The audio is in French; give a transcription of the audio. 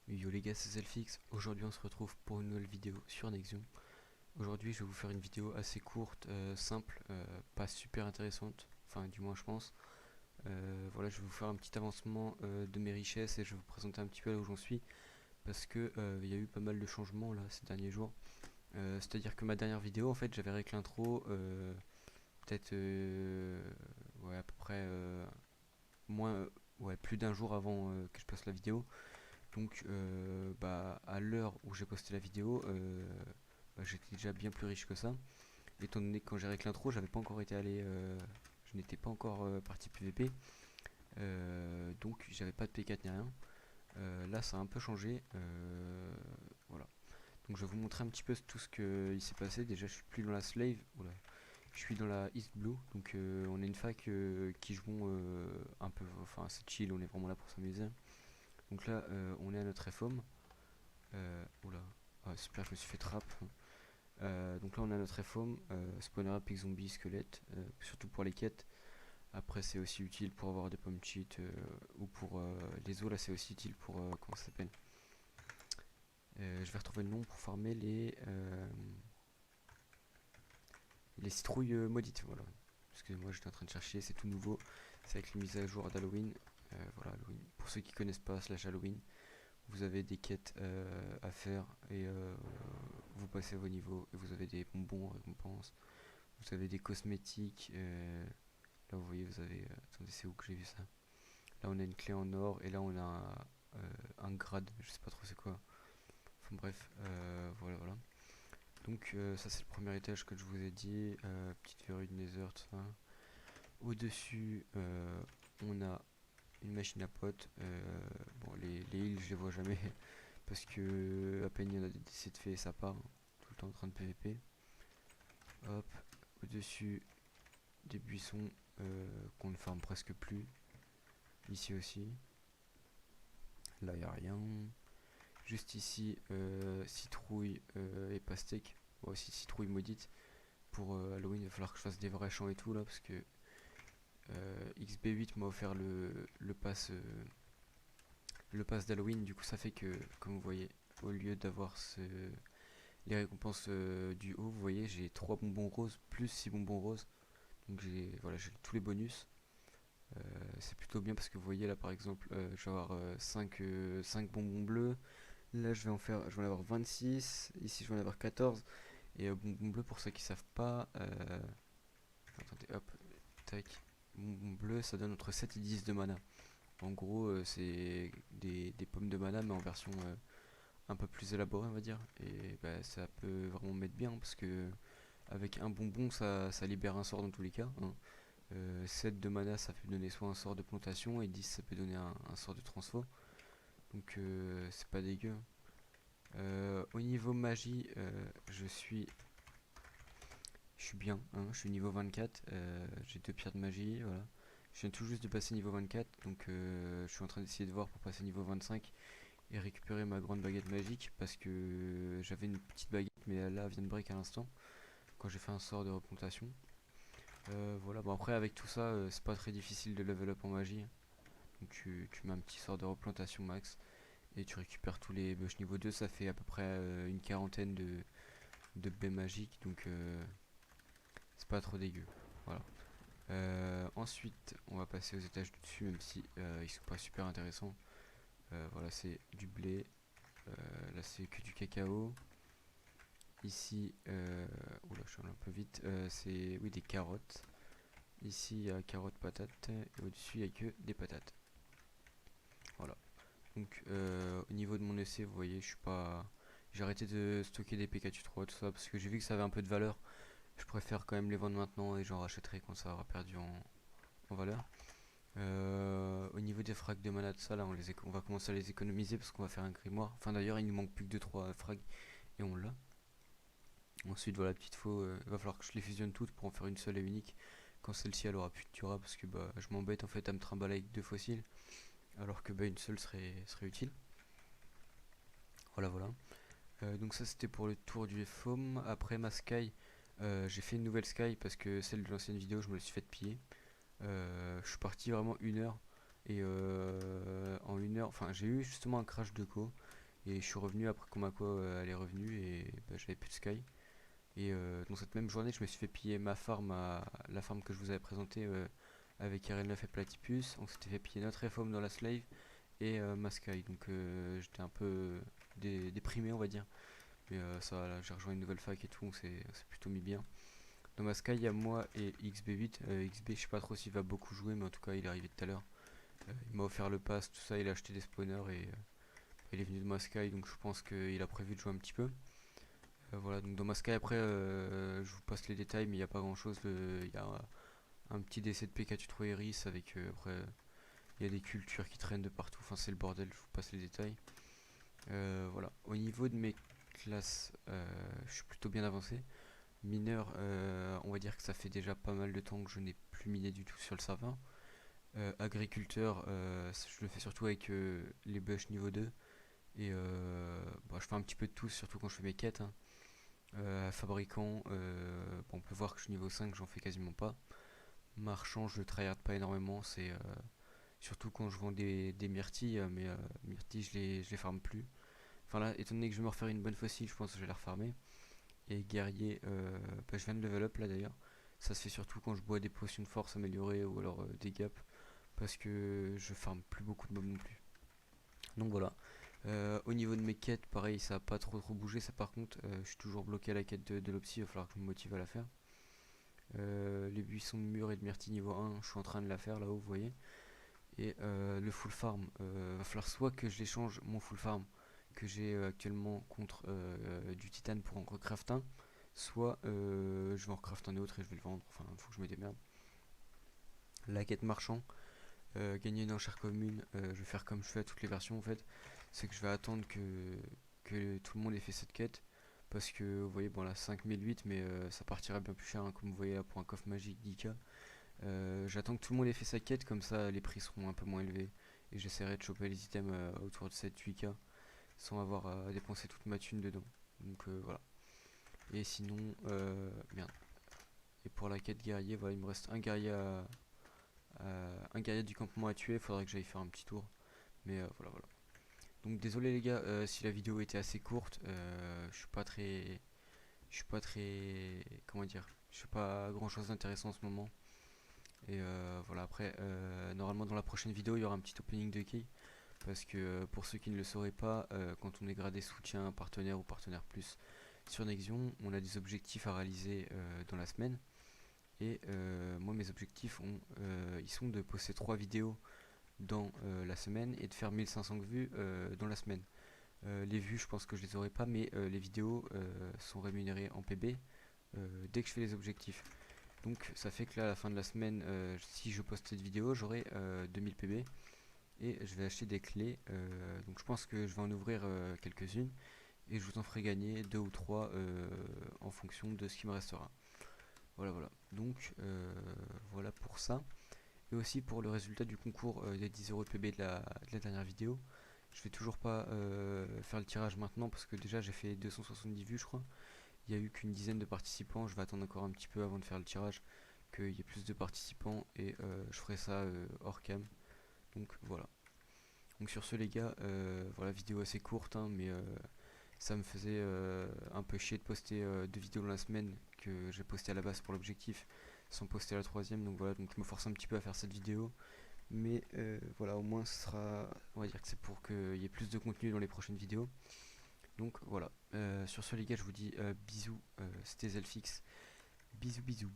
Yo les gars, c'est Selfix. Aujourd'hui on se retrouve pour une nouvelle vidéo sur Nexium. Aujourd'hui je vais vous faire une vidéo assez courte, simple, pas super intéressante, enfin du moins je pense. Voilà, je vais vous faire un petit avancement de mes richesses et je vais vous présenter un petit peu là où j'en suis. Parce que il y a eu pas mal de changements là ces derniers jours. C'est à dire que ma dernière vidéo en fait j'avais réglé l'intro peut-être ouais, à peu près moins, ouais, plus d'un jour avant que je poste la vidéo. Donc à l'heure où j'ai posté la vidéo, j'étais déjà bien plus riche que ça. Étant donné que quand j'ai réglé l'intro, j'avais pas encore été allé, je n'étais pas encore parti PVP, donc j'avais pas de P4 ni rien. Là, ça a un peu changé, voilà. Donc je vais vous montrer un petit peu tout ce qu'il s'est passé. Déjà, je suis plus dans la slave, oula, je suis dans la East Blue. Donc on est une fac qui joue un peu, enfin c'est chill, on est vraiment là pour s'amuser. Donc là, on est à notre FOM. Oula, ah, super, je me suis fait trap. Donc là, on a notre FOM, spawner up, pick zombie, squelette, surtout pour les quêtes. Après, c'est aussi utile pour avoir des pommes cheat ou pour les os. Là, c'est aussi utile pour comment ça s'appelle. Je vais retrouver le nom pour farmer les citrouilles maudites. Voilà. Excusez-moi, j'étais en train de chercher, c'est tout nouveau. C'est avec les mises à jour d'Halloween. Voilà, Halloween. Pour ceux qui connaissent pas slash Halloween, vous avez des quêtes à faire et vous passez vos niveaux et vous avez des bonbons récompenses, vous avez des cosmétiques. Là, vous voyez, vous avez. Attendez, c'est où que j'ai vu ça? Là, on a une clé en or et là, on a un grade, je sais pas trop c'est quoi. Enfin bref, voilà, voilà. Donc, ça, c'est le premier étage que je vous ai dit. Petite verrue de Nether, tout ça. Au-dessus, on a une machine à potes. Bon, les heals, je les vois jamais. Parce que à peine il y en a des décès de fait, ça part. Tout le temps en train de PVP. Hop, au-dessus des buissons qu'on ne farme presque plus. Ici aussi. Là, il n'y a rien. Juste ici, citrouille et pastèque. Bon, aussi citrouille maudite. Pour Halloween, il va falloir que je fasse des vrais champs et tout là. Parce que XB8 m'a offert le pass d'Halloween. Du coup, ça fait que, comme vous voyez, au lieu d'avoir les récompenses du haut, vous voyez, j'ai 3 bonbons roses plus 6 bonbons roses. Donc j'ai voilà, j'ai tous les bonus. C'est plutôt bien parce que vous voyez là par exemple, je vais avoir 5 bonbons bleus. Là je vais en avoir 26. Ici je vais en avoir 14. Et bonbons bleus pour ceux qui savent pas, attendez hop, tac. Bonbons bleus ça donne entre 7 et 10 de mana. En gros c'est des pommes de mana mais en version un peu plus élaborée on va dire. Et bah, ça peut vraiment mettre bien parce que avec un bonbon ça libère un sort dans tous les cas, hein. 7 de mana ça peut donner soit un sort de plantation et 10 ça peut donner un sort de transfo. Donc c'est pas dégueu. Au niveau magie, je suis bien, hein, je suis niveau 24, j'ai 2 pierres de magie, voilà. Je viens tout juste de passer niveau 24, donc je suis en train d'essayer de voir pour passer niveau 25 et récupérer ma grande baguette magique parce que j'avais une petite baguette mais là elle vient de break à l'instant quand j'ai fait un sort de replantation. Voilà, bon après avec tout ça, c'est pas très difficile de level up en magie. Donc tu mets un petit sort de replantation max et tu récupères tous les bush niveau 2, ça fait à peu près une quarantaine de baies magiques, donc c'est pas trop dégueu. Voilà. Ensuite, on va passer aux étages du dessus, même si ils sont pas super intéressants. Voilà, c'est du blé. Là, c'est que du cacao. Ici, oula, je suis allé un peu vite. C'est oui des carottes. Ici, il y a carottes, patates. Et au-dessus, il n'y a que des patates. Voilà. Donc, au niveau de mon essai, vous voyez, je suis pas. J'ai arrêté de stocker des PKU3, tout ça, parce que j'ai vu que ça avait un peu de valeur. Je préfère quand même les vendre maintenant et j'en rachèterai quand ça aura perdu en valeur. Au niveau des frags de mana, tout ça, là, on va commencer à les économiser parce qu'on va faire un grimoire. Enfin, d'ailleurs, il nous manque plus que 2-3 frags et on l'a. Ensuite, voilà, petite faux, il va falloir que je les fusionne toutes pour en faire une seule et unique. Quand celle-ci elle aura plus de Tura parce que bah, je m'embête en fait à me trimballer avec 2 fossiles alors que bah, une seule serait utile. Voilà, voilà. Donc ça c'était pour le tour du foam. Après ma sky, j'ai fait une nouvelle sky parce que celle de l'ancienne vidéo je me la suis fait piller. Je suis parti vraiment 1 heure. Et en 1 heure, enfin j'ai eu justement un crash de co. Et je suis revenu après que ma co elle est revenue et bah, j'avais plus de sky. Et dans cette même journée, je me suis fait piller ma farm, la farm que je vous avais présentée avec RL9 et Platypus. On s'était fait piller notre FOM dans la slave et ma sky. Donc j'étais un peu déprimé, on va dire. Mais ça va, là, j'ai rejoint une nouvelle fac et tout, c'est plutôt mis bien. Dans ma sky, il y a moi et XB8. XB, je sais pas trop s'il va beaucoup jouer, mais en tout cas, il est arrivé tout à l'heure. Il m'a offert le pass, tout ça, il a acheté des spawners et il est venu de ma sky, donc je pense qu'il a prévu de jouer un petit peu. Voilà, donc dans ma sky, après, je vous passe les détails, mais il n'y a pas grand chose. Il y a un petit décès de Pikachu 3 Iris avec après. Il y a des cultures qui traînent de partout, enfin c'est le bordel, je vous passe les détails. Voilà, au niveau de mes classes, je suis plutôt bien avancé. Mineur, on va dire que ça fait déjà pas mal de temps que je n'ai plus miné du tout sur le serveur. Agriculteur, je le fais surtout avec les bush niveau 2. Et bah, je fais un petit peu de tout, surtout quand je fais mes quêtes, hein. Fabricant, bon, on peut voir que je suis niveau 5, j'en fais quasiment pas. Marchand, je tryhard pas énormément, c'est surtout quand je vends des myrtilles, mais myrtilles je les farme plus. Enfin là, étant donné que je vais me refaire une bonne fossile, je pense que je vais la refarmer. Et guerrier, bah, je viens de level up là d'ailleurs. Ça se fait surtout quand je bois des potions de force améliorées ou alors des gaps. Parce que je farme plus beaucoup de mobs non plus. Donc voilà. Au niveau de mes quêtes, pareil, ça a pas trop bougé. Ça par contre, je suis toujours bloqué à la quête de l'Opsy. Il va falloir que je me motive à la faire. Les buissons de mur et de myrtille niveau 1, je suis en train de la faire là-haut, vous voyez. Et le full farm, va falloir soit que je l'échange mon full farm que j'ai actuellement contre du titane pour en recraft un, soit je vais en recraft un autre et je vais le vendre. Enfin, il faut que je me démerde. La quête marchand, gagner une enchère commune, je vais faire comme je fais à toutes les versions en fait. C'est que je vais attendre que tout le monde ait fait cette quête. Parce que vous voyez, bon là 5008, mais ça partira bien plus cher, hein, comme vous voyez là pour un coffre magique 10k. J'attends que tout le monde ait fait sa quête, comme ça les prix seront un peu moins élevés. Et j'essaierai de choper les items autour de 7-8k sans avoir à dépenser toute ma thune dedans. Donc voilà. Et sinon, merde. Et pour la quête guerrier, voilà, il me reste un guerrier un guerrier du campement à tuer. Il faudrait que j'aille faire un petit tour. Mais voilà, voilà. Donc désolé les gars si la vidéo était assez courte. Je suis pas très, comment dire, je fais pas grand chose d'intéressant en ce moment. Et voilà, après, normalement dans la prochaine vidéo, il y aura un petit opening de key. Parce que pour ceux qui ne le sauraient pas, quand on est gradé soutien, partenaire ou partenaire plus sur Nexion, on a des objectifs à réaliser dans la semaine. Et moi, mes objectifs, ils sont de poster 3 vidéos dans la semaine et de faire 1500 vues dans la semaine. Les vues, je pense que je les aurai pas, mais les vidéos sont rémunérées en PB dès que je fais les objectifs. Donc ça fait que là, à la fin de la semaine, si je poste cette vidéo, j'aurai 2000 PB et je vais acheter des clés. Donc je pense que je vais en ouvrir quelques-unes et je vous en ferai gagner 2 ou 3 en fonction de ce qui me restera. Voilà, voilà. Donc voilà pour ça. Et aussi pour le résultat du concours des 10 euros de PB de la dernière vidéo. Je vais toujours pas faire le tirage maintenant parce que déjà j'ai fait 270 vues je crois. Il y a eu qu'une dizaine de participants. Je vais attendre encore un petit peu avant de faire le tirage, qu'il y ait plus de participants et je ferai ça hors cam. Donc voilà. Donc sur ce les gars, voilà, vidéo assez courte hein, mais ça me faisait un peu chier de poster 2 vidéos dans la semaine que j'ai posté à la base pour l'objectif sans poster la troisième. Donc voilà, donc je me force un petit peu à faire cette vidéo. Mais voilà, au moins ce sera, on va dire que c'est pour qu'il y ait plus de contenu dans les prochaines vidéos. Donc voilà, sur ce les gars, je vous dis bisous, c'était Zelfix, bisous bisous.